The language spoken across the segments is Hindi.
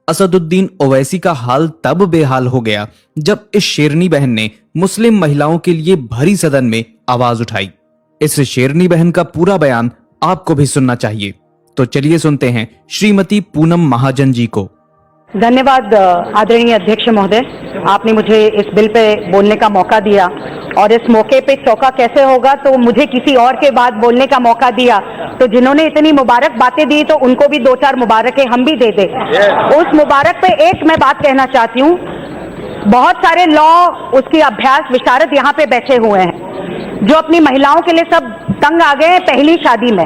असदुद्दीन ओवैसी का हाल तब बेहाल हो गया जब इस शेरनी बहन ने मुस्लिम महिलाओं के लिए भरी सदन में आवाज उठाई। इस शेरनी बहन का पूरा बयान आपको भी सुनना चाहिए, तो चलिए सुनते हैं श्रीमती पूनम महाजन जी को। धन्यवाद आदरणीय अध्यक्ष महोदय, आपने मुझे इस बिल पे बोलने का मौका दिया और इस मौके पे चौका कैसे होगा तो मुझे किसी और के बाद बोलने का मौका दिया, तो जिन्होंने इतनी मुबारक बातें दी तो उनको भी 2-4 मुबारकें हम भी दे दें। उस मुबारक पे एक मैं बात कहना चाहती हूँ, बहुत सारे लॉ उसकी अभ्यास विशारद यहाँ पे बैठे हुए हैं जो अपनी महिलाओं के लिए सब तंग आ गए हैं पहली शादी में,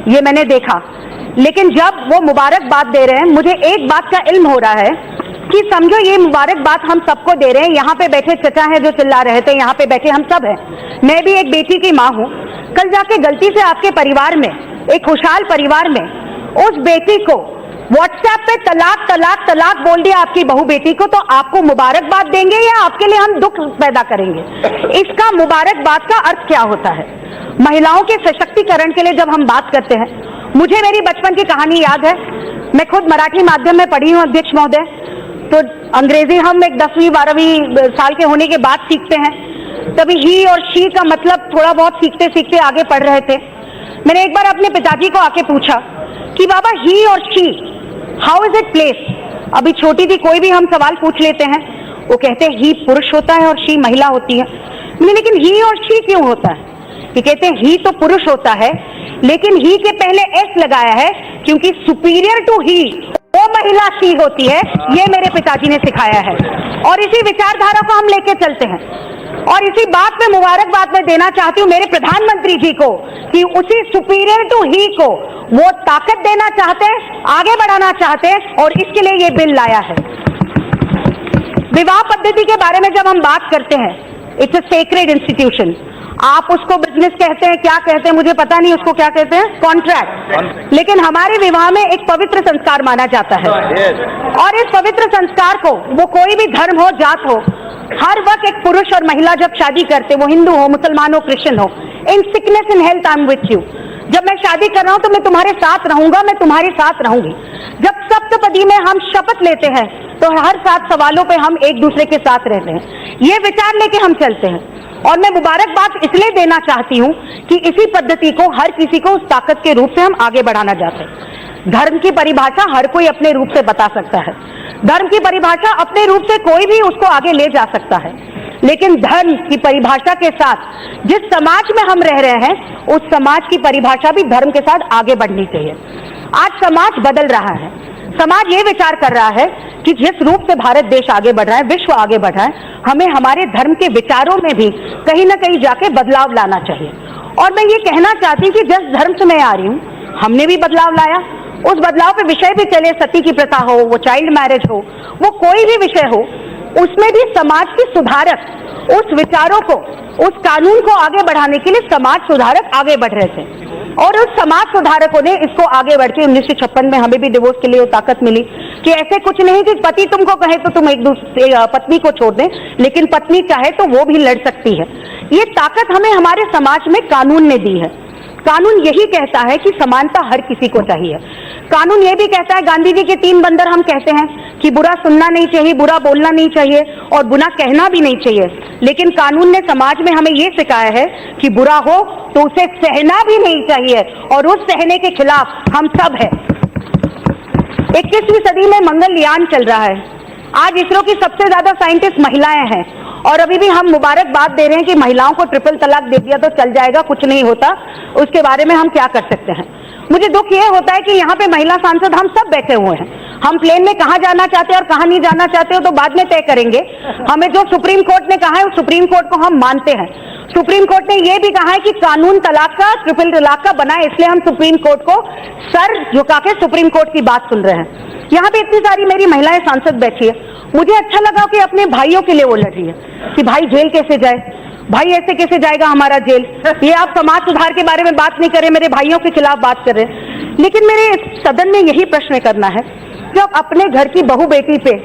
ये मैंने देखा। लेकिन जब वो मुबारक बात दे रहे हैं, मुझे एक बात का इल्म हो रहा है कि समझो ये मुबारक बात हम सबको दे रहे हैं। यहाँ पे बैठे चचा हैं जो चिल्ला रहे थे, यहाँ पे बैठे हम सब हैं, मैं भी एक बेटी की माँ हूँ। कल जाके गलती से आपके परिवार में, एक खुशहाल परिवार में, उस बेटी को व्हाट्सएप पे तलाक तलाक तलाक बोल दिया आपकी बहू बेटी को, तो आपको मुबारकबाद देंगे या आपके लिए हम दुख पैदा करेंगे? इसका मुबारकबाद का अर्थ क्या होता है? महिलाओं के सशक्तिकरण के लिए जब हम बात करते हैं, मुझे मेरी बचपन की कहानी याद है। मैं खुद मराठी माध्यम में पढ़ी हूँ अध्यक्ष महोदय, तो अंग्रेजी हम एक 10वीं 12वीं साल के होने के बाद सीखते हैं। तभी ही और शी का मतलब थोड़ा बहुत सीखते सीखते आगे पढ़ रहे थे। मैंने एक बार अपने पिताजी को आके पूछा कि बाबा ही और she how is it place? अभी छोटी थी, कोई भी हम सवाल पूछ लेते हैं, वो कहते हैं ही पुरुष होता है और शी महिला होती है। लेकिन ही और शी क्यों होता है? कि कहते हैं ही तो पुरुष होता है, लेकिन ही के पहले एस लगाया है क्योंकि सुपीरियर टू ही वो महिला शी होती है। ये मेरे पिताजी ने सिखाया है और इसी विचारधारा को हम लेके चलते हैं। और इसी बात पे मुबारकबाद मैं देना चाहती हूँ मेरे प्रधानमंत्री जी को कि उसी सुपीरियर टू ही को वो ताकत देना चाहते हैं, आगे बढ़ाना चाहते हैं और इसके लिए ये बिल लाया है। विवाह पद्धति के बारे में जब हम बात करते हैं, इट्स अ सेक्रेड इंस्टीट्यूशन। आप उसको बिजनेस कहते हैं, क्या कहते हैं मुझे पता नहीं, उसको क्या कहते हैं, कॉन्ट्रैक्ट। लेकिन हमारे विवाह में एक पवित्र संस्कार माना जाता है और इस पवित्र संस्कार को वो कोई भी धर्म हो, जात हो, हर वक्त एक पुरुष और महिला जब शादी करते, वो हिंदू हो, मुसलमान हो, क्रिश्चियन हो, in sickness in health I am with you. जब मैं शादी कर रहा हूं तो मैं तुम्हारे साथ रहूंगा, मैं तुम्हारे साथ रहूंगी। जब सप्तपदी में हम शपथ लेते हैं तो हर 7 सवालों पे हम एक दूसरे के साथ रहते हैं। ये विचार लेके हम चलते हैं और मैं मुबारकबाद इसलिए देना चाहती हूँ कि इसी पद्धति को हर किसी को उस ताकत के रूप से हम आगे बढ़ाना चाहते हैं। धर्म की परिभाषा हर कोई अपने रूप से बता सकता है, धर्म की परिभाषा अपने रूप से कोई भी उसको आगे ले जा सकता है, लेकिन धर्म की परिभाषा के साथ जिस समाज में हम रह रहे हैं उस समाज की परिभाषा भी धर्म के साथ आगे बढ़नी चाहिए। आज समाज बदल रहा है, समाज ये विचार कर रहा है कि जिस रूप से भारत देश आगे बढ़ रहा है, विश्व आगे बढ़ रहा है, हमें हमारे धर्म के विचारों में भी कहीं ना कहीं जाके बदलाव लाना चाहिए। और मैं ये कहना चाहती हूँ कि जिस धर्म से मैं आ रही हूँ हमने भी बदलाव लाया, उस बदलाव पे विषय भी चले, सती की प्रथा हो, वो चाइल्ड मैरिज हो, वो कोई भी विषय हो, उसमें भी समाज के सुधारक उस विचारों को, उस कानून को आगे बढ़ाने के लिए समाज सुधारक आगे बढ़ रहे थे और उस समाज सुधारकों ने इसको आगे बढ़ के 1956 में हमें भी डिवोर्स के लिए वो ताकत मिली कि ऐसे कुछ नहीं कि पति तुमको कहे तो तुम एक दूसरे पत्नी को छोड़ दें, लेकिन पत्नी चाहे तो वो भी लड़ सकती है। ये ताकत हमें हमारे समाज में कानून ने दी है। कानून यही कहता है कि समानता हर किसी को चाहिए। कानून ये भी कहता है, गांधी जी के 3 बंदर हम कहते हैं कि बुरा सुनना नहीं चाहिए, बुरा बोलना नहीं चाहिए और बुरा कहना भी नहीं चाहिए, लेकिन कानून ने समाज में हमें ये सिखाया है कि बुरा हो तो उसे सहना भी नहीं चाहिए और उस सहने के खिलाफ हम सब हैं। 21वीं सदी में मंगलयान चल रहा है। आज इसरो की सबसे ज्यादा साइंटिस्ट महिलाएं हैं और अभी भी हम मुबारकबाद दे रहे हैं कि महिलाओं को ट्रिपल तलाक दे दिया तो चल जाएगा, कुछ नहीं होता, उसके बारे में हम क्या कर सकते हैं। मुझे दुख ये होता है कि यहाँ पे महिला सांसद हम सब बैठे हुए हैं। हम प्लेन में कहाँ जाना चाहते हैं और कहाँ नहीं जाना चाहते हो तो बाद में तय करेंगे। हमें जो सुप्रीम कोर्ट ने कहा है उस सुप्रीम कोर्ट को हम मानते हैं। सुप्रीम कोर्ट ने यह भी कहा है कि कानून तलाक का, ट्रिपल तलाक का बना है, इसलिए हम सुप्रीम कोर्ट को सर झुका के सुप्रीम कोर्ट की बात सुन रहे हैं। यहाँ पे इतनी सारी मेरी महिलाएं सांसद बैठी है, मुझे अच्छा लगा कि अपने भाइयों के लिए वो लड़ रही है कि भाई जेल कैसे जाए, भाई ऐसे कैसे जाएगा हमारा जेल। ये आप समाज सुधार के बारे में बात नहीं कर रहे, मेरे भाइयों के खिलाफ बात कर रहे हैं। लेकिन मेरे सदन में यही प्रश्न करना है, जब अपने घर की बहू बेटी पे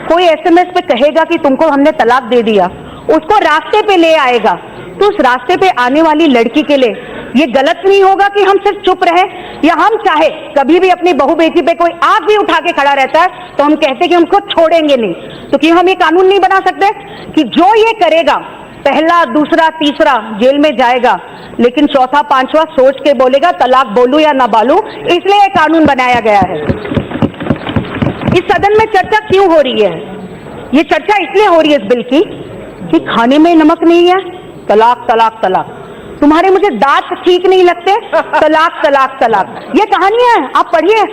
कोई SMS पे कहेगा कि तुमको हमने तलाक दे दिया, उसको रास्ते पे ले आएगा, तो उस रास्ते पे आने वाली लड़की के लिए ये गलत नहीं होगा कि हम सिर्फ चुप रहे, या हम चाहे कभी भी अपनी बहू बेटी पे कोई आग भी उठा के खड़ा रहता है तो हम कहते कि हमको छोड़ेंगे नहीं। तो क्यों हम ये कानून नहीं बना सकते कि जो ये करेगा पहला, दूसरा, तीसरा जेल में जाएगा, लेकिन चौथा, पांचवा सोच के बोलेगा तलाक बोलूं या ना बोलूं, इसलिए ये कानून बनाया गया है। इस सदन में चर्चा क्यों हो रही है? ये चर्चा इसलिए हो रही है इस बिल की कि खाने में नमक नहीं है, तलाक तलाक तलाक, तुम्हारे मुझे दांत ठीक नहीं लगते, तलाक तलाक तलाक, ये कहानियां हैं, आप पढ़िए।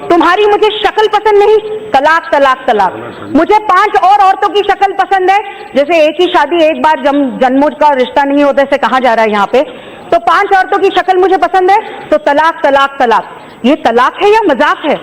तुम्हारी मुझे शक्ल पसंद नहीं, तलाक तलाक तलाक, मुझे 5 और औरतों की शक्ल पसंद है, जैसे एक ही शादी एक बार जन्मों का रिश्ता नहीं होता, ऐसे कहा जा रहा है यहाँ पे, तो 5 औरतों की शक्ल मुझे पसंद है तो तलाक तलाक तलाक। ये तलाक है या मजाक है?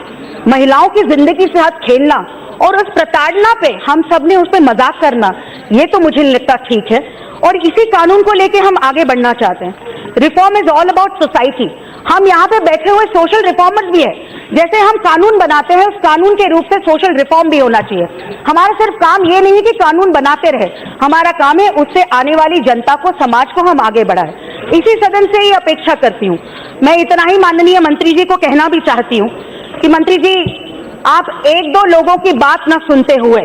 महिलाओं की जिंदगी से साथ खेलना और उस प्रताड़ना पे हम सब ने उस पर मजाक करना, ये तो मुझे नहीं लगता ठीक है। और इसी कानून को लेके हम आगे बढ़ना चाहते हैं। Reform is all about society. हम यहाँ पे बैठे हुए सोशल रिफॉर्मर्स भी है। जैसे हम कानून बनाते हैं, उस कानून के रूप से सोशल रिफॉर्म भी होना चाहिए। हमारा सिर्फ काम ये नहीं है कि कानून बनाते रहे, हमारा काम है उससे आने वाली जनता को, समाज को हम आगे बढ़ाएं। इसी सदन से ही अपेक्षा करती हूँ। मैं इतना ही माननीय मंत्री जी को कहना भी चाहती हूँ कि मंत्री जी, आप 1-2 लोगों की बात न सुनते हुए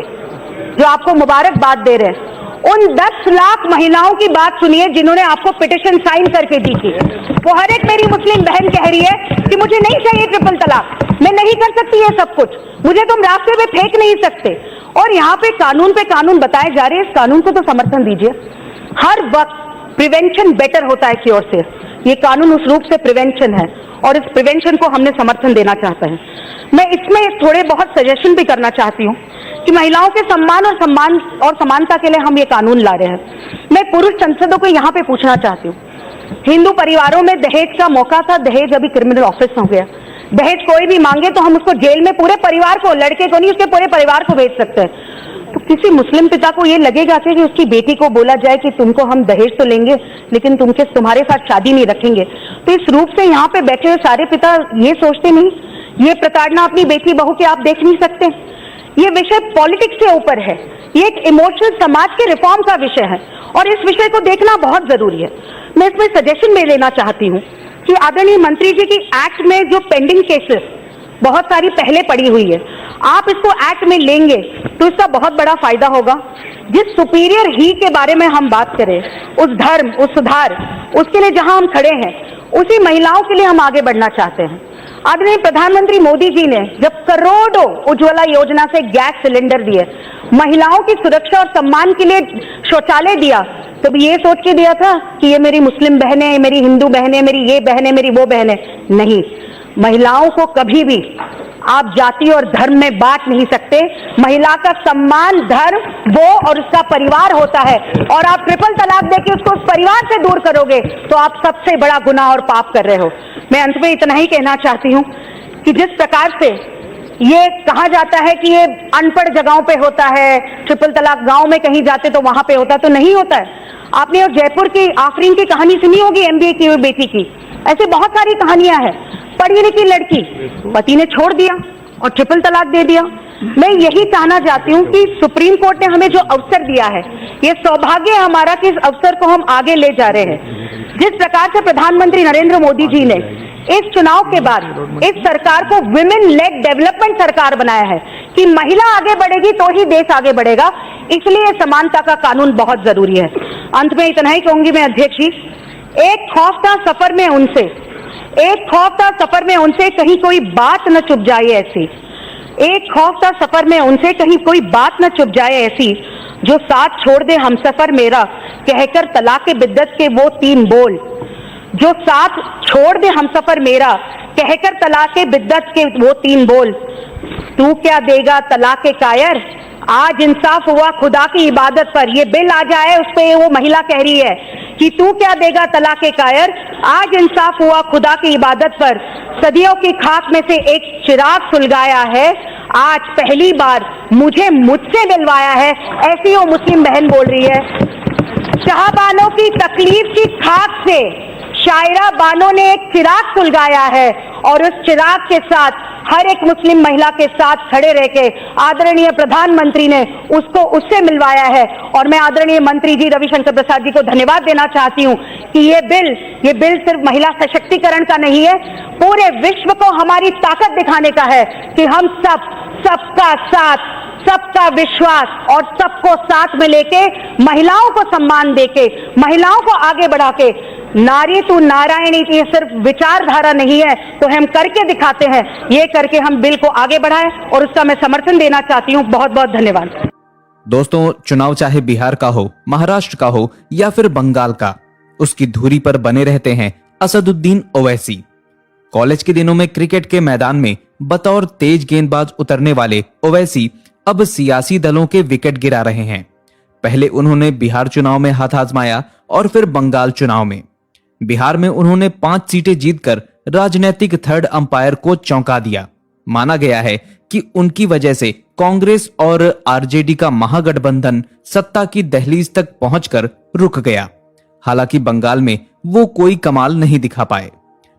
जो आपको मुबारकबाद दे रहे हैं, उन 10 लाख महिलाओं की बात सुनिए जिन्होंने आपको पिटिशन साइन करके दी थी। वो हर एक मेरी मुस्लिम बहन कह रही है कि मुझे नहीं चाहिए ट्रिपल तलाक, मैं नहीं कर सकती ये सब कुछ, मुझे तुम रास्ते पे फेंक नहीं सकते। और यहाँ पे कानून बताए जा रहे हैं, इस कानून को तो समर्थन दीजिए। हर वक्त प्रिवेंशन बेटर होता है क्योर से। ये कानून उस रूप से प्रिवेंशन है और इस प्रिवेंशन को हमने समर्थन देना चाहते हैं। मैं इसमें थोड़े बहुत सजेशन भी करना चाहती हूँ कि महिलाओं के सम्मान और समानता के लिए हम ये कानून ला रहे हैं। मैं पुरुष सांसदों को यहाँ पे पूछना चाहती हूँ, हिंदू परिवारों में दहेज का मौका था, दहेज अभी क्रिमिनल ऑफेंस हो गया। दहेज कोई भी मांगे तो हम उसको जेल में पूरे परिवार को, लड़के को नहीं उसके पूरे परिवार को भेज सकते हैं। तो किसी मुस्लिम पिता को ये लगेगा कि उसकी बेटी को बोला जाए कि तुमको हम दहेज तो लेंगे लेकिन तुम्हारे साथ शादी नहीं रखेंगे? तो इस रूप से यहाँ पे बैठे हुए सारे पिता ये सोचते नहीं, ये प्रताड़ना अपनी बेटी बहू के आप देख नहीं सकते? ये विषय पॉलिटिक्स से ऊपर है, ये एक इमोशनल समाज के रिफॉर्म का विषय है और इस विषय को देखना बहुत जरूरी है। मैं इसमें सजेशन में लेना चाहती हूँ कि आदरणीय मंत्री जी की एक्ट में जो पेंडिंग केसेस बहुत सारी पहले पड़ी हुई है, आप इसको एक्ट में लेंगे तो इसका बहुत बड़ा फायदा होगा। जिस सुपीरियर ही के बारे में हम बात करें, उस धर्म, उस सुधार, उसके लिए जहां हम खड़े हैं, उसी महिलाओं के लिए हम आगे बढ़ना चाहते हैं। आदरणीय प्रधानमंत्री मोदी जी ने जब करोड़ों उज्ज्वला योजना से गैस सिलेंडर दिए, महिलाओं की सुरक्षा और सम्मान के लिए शौचालय दिया, तब ये सोच के दिया था कि ये मेरी मुस्लिम बहनें, मेरी हिंदू बहनें, मेरी ये बहनें, मेरी वो बहनें? नहीं, महिलाओं को कभी भी आप जाति और धर्म में बांट नहीं सकते। महिला का सम्मान धर्म वो और उसका परिवार होता है, और आप ट्रिपल तलाक देके उसको उस परिवार से दूर करोगे तो आप सबसे बड़ा गुनाह और पाप कर रहे हो। मैं अंत में इतना ही कहना चाहती हूँ कि जिस प्रकार से ये कहा जाता है कि ये अनपढ़ जगहों पे होता है, ट्रिपल तलाक गांव में कहीं जाते तो वहां पे होता है, तो नहीं होता है। आपने और जयपुर की आफरीन की कहानी सुनी होगी, MBA की हुई बेटी की। ऐसे बहुत सारी कहानियां हैं। पढ़ी लिखी लड़की, पति ने छोड़ दिया और ट्रिपल तलाक दे दिया। मैं यही कहना चाहती हूँ कि सुप्रीम कोर्ट ने हमें जो अवसर दिया है, ये सौभाग्य है हमारा कि इस अवसर को हम आगे ले जा रहे हैं। जिस प्रकार से प्रधानमंत्री नरेंद्र मोदी जी ने इस चुनाव के बाद इस सरकार को विमेन लेड डेवलपमेंट सरकार बनाया है कि महिला आगे बढ़ेगी तो ही देश आगे बढ़ेगा, इसलिए समानता का कानून बहुत जरूरी है। अंत में इतना ही कहूंगी मैं, अध्यक्ष जी, एक खौफ था सफर में उनसे कहीं कोई बात न चुप जाए ऐसी, एक खौफ था सफर में उनसे कहीं कोई बात न चुप जाए ऐसी, जो साथ छोड़ दे हम सफर मेरा कहकर तलाक बिद्दत के वो 3 बोल, जो साथ छोड़ दे हम सफर मेरा कहकर तलाक बिद्दत के वो 3 बोल। तू क्या देगा तलाक कायर, आज इंसाफ हुआ खुदा की इबादत पर। ये बिल आ जाए उस पे वो महिला कह रही है कि तू क्या देगा तलाक कायर, आज इंसाफ हुआ खुदा की इबादत पर। सदियों की खाक में से एक चिराग सुलगाया है, आज पहली बार मुझसे मिलवाया है, ऐसी वो मुस्लिम बहन बोल रही है। शाहबानों की तकलीफ की खाक से शायरा बानो ने एक चिराग सुलगाया है और उस चिराग के साथ हर एक मुस्लिम महिला के साथ खड़े रह के आदरणीय प्रधानमंत्री ने उससे मिलवाया है। और मैं आदरणीय मंत्री जी रविशंकर प्रसाद जी को धन्यवाद देना चाहती हूं कि ये बिल सिर्फ महिला सशक्तिकरण का नहीं है, पूरे विश्व को हमारी ताकत दिखाने का है कि हम सबका साथ, सबका विश्वास और सबको साथ में लेके महिलाओं को सम्मान देके, महिलाओं को आगे बढ़ा के, नारी तू नारायणी, ये सिर्फ विचारधारा नहीं है तो हम करके दिखाते हैं। ये करके हम बिल को आगे बढ़ाएं और उसका मैं समर्थन देना चाहती हूं। बहुत बहुत धन्यवाद। दोस्तों, चुनाव चाहे बिहार का हो, महाराष्ट्र का हो या फिर बंगाल का, उसकी धुरी पर बने रहते हैं असदुद्दीन ओवैसी। कॉलेज के दिनों में क्रिकेट के मैदान में बतौर तेज गेंदबाज उतरने वाले ओवैसी अब सियासी दलों के विकेट गिरा रहे हैं। पहले उन्होंने बिहार चुनाव में हाथ आजमाया और फिर बंगाल चुनाव में। बिहार में उन्होंने 5 सीटें जीतकर राजनीतिक थर्ड अंपायर को चौंका दिया। माना गया है कि उनकी वजह से कांग्रेस और आरजेडी का महागठबंधन सत्ता की दहलीज तक पहुंचकर रुक गया। हालांकि बंगाल में वो कोई कमाल नहीं दिखा पाए,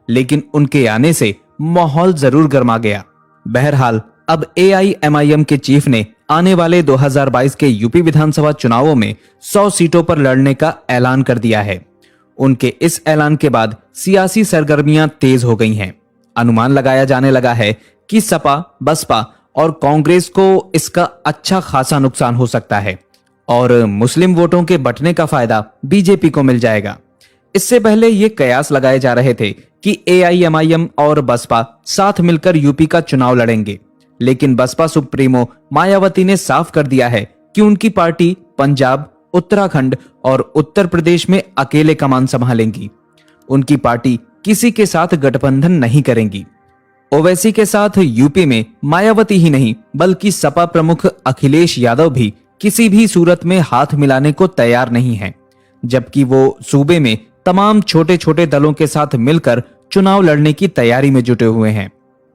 लेकिन उनके आने से माहौल जरूर गर्मा गया। बहरहाल अब AIMIM के चीफ ने आने वाले 2022 के यूपी विधानसभा चुनावों में 100 सीटों पर लड़ने का ऐलान कर दिया है। उनके इस ऐलान के बाद सियासी सरगर्मियां तेज हो गई हैं। अनुमान लगाया जाने लगा है कि सपा, बसपा और कांग्रेस को इसका अच्छा खासा नुकसान हो सकता है और मुस्लिम वोटों के बंटने का फायदा बीजेपी को मिल जाएगा। इससे पहले ये कयास लगाए जा रहे थे कि AIMIM और बसपा साथ मिलकर यूपी का चुनाव लड़ेंगे, लेकिन बसपा सुप्रीमो मायावती ने साफ कर दिया है कि उनकी पार्टी पंजाब, उत्तराखंड और उत्तर प्रदेश में अकेले कमान संभालेंगी। उनकी पार्टी किसी के साथ गठबंधन नहीं करेंगी। ओवैसी के साथ यूपी में मायावती ही नहीं बल्कि सपा प्रमुख अखिलेश यादव भी किसी भी सूरत में हाथ मिलाने को तैयार नहीं हैं, जबकि वो सूबे में तमाम छोटे छोटे दलों के साथ मिलकर चुनाव लड़ने की तैयारी में जुटे हुए हैं।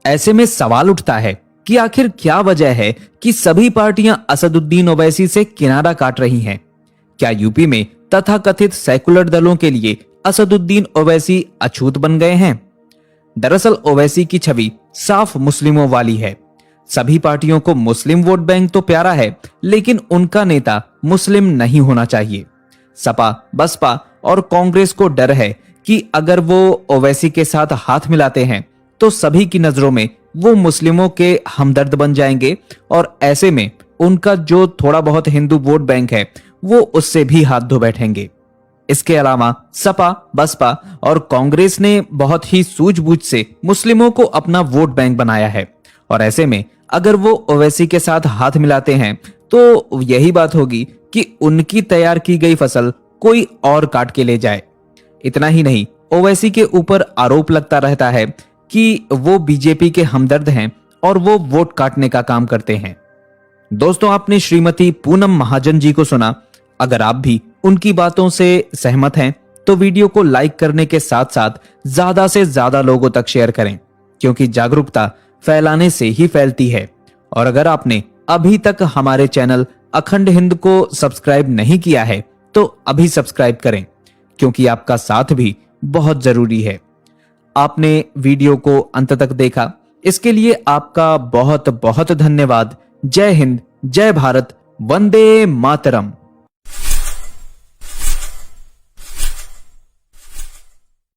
ऐसे में सवाल उठता है कि आखिर क्या वजह है कि सभी पार्टियां असदुद्दीन ओवैसी से किनारा काट रही हैं? क्या यूपी में तथाकथित सेकुलर दलों के लिए असदुद्दीन ओवैसी अछूत बन गए हैं? दरअसल ओवैसी की छवि साफ मुस्लिमों वाली है। सभी पार्टियों को मुस्लिम वोट बैंक तो प्यारा है, लेकिन उनका नेता मुस्लिम नहीं होना चाहिए। सपा, बसपा और कांग्रेस को डर है कि अगर वो ओवैसी के साथ हाथ मिलाते हैं तो सभी की नजरों में वो मुस्लिमों के हमदर्द बन जाएंगे और ऐसे में उनका जो थोड़ा बहुत हिंदू वोट बैंक है वो उससे भी हाथ धो बैठेंगे। इसके अलावा सपा, बसपा और कांग्रेस ने बहुत ही सूझबूझ से मुस्लिमों को अपना वोट बैंक बनाया है और ऐसे में अगर वो ओवैसी के साथ हाथ मिलाते हैं तो यही बात होगी कि उनकी तैयार की गई फसल कोई और काट के ले जाए। इतना ही नहीं, ओवैसी के ऊपर आरोप लगता रहता है कि वो बीजेपी के हमदर्द हैं और वो वोट काटने का काम करते हैं। दोस्तों, आपने श्रीमती पूनम महाजन जी को सुना। अगर आप भी उनकी बातों से सहमत हैं तो वीडियो को लाइक करने के साथ साथ ज्यादा से ज्यादा लोगों तक शेयर करें, क्योंकि जागरूकता फैलाने से ही फैलती है। और अगर आपने अभी तक हमारे चैनल अखंड हिंद को सब्सक्राइब नहीं किया है तो अभी सब्सक्राइब करें, क्योंकि आपका साथ भी बहुत जरूरी है। आपने वीडियो को अंत तक देखा, इसके लिए आपका बहुत बहुत धन्यवाद। जय हिंद, जय भारत, वंदे मातरम।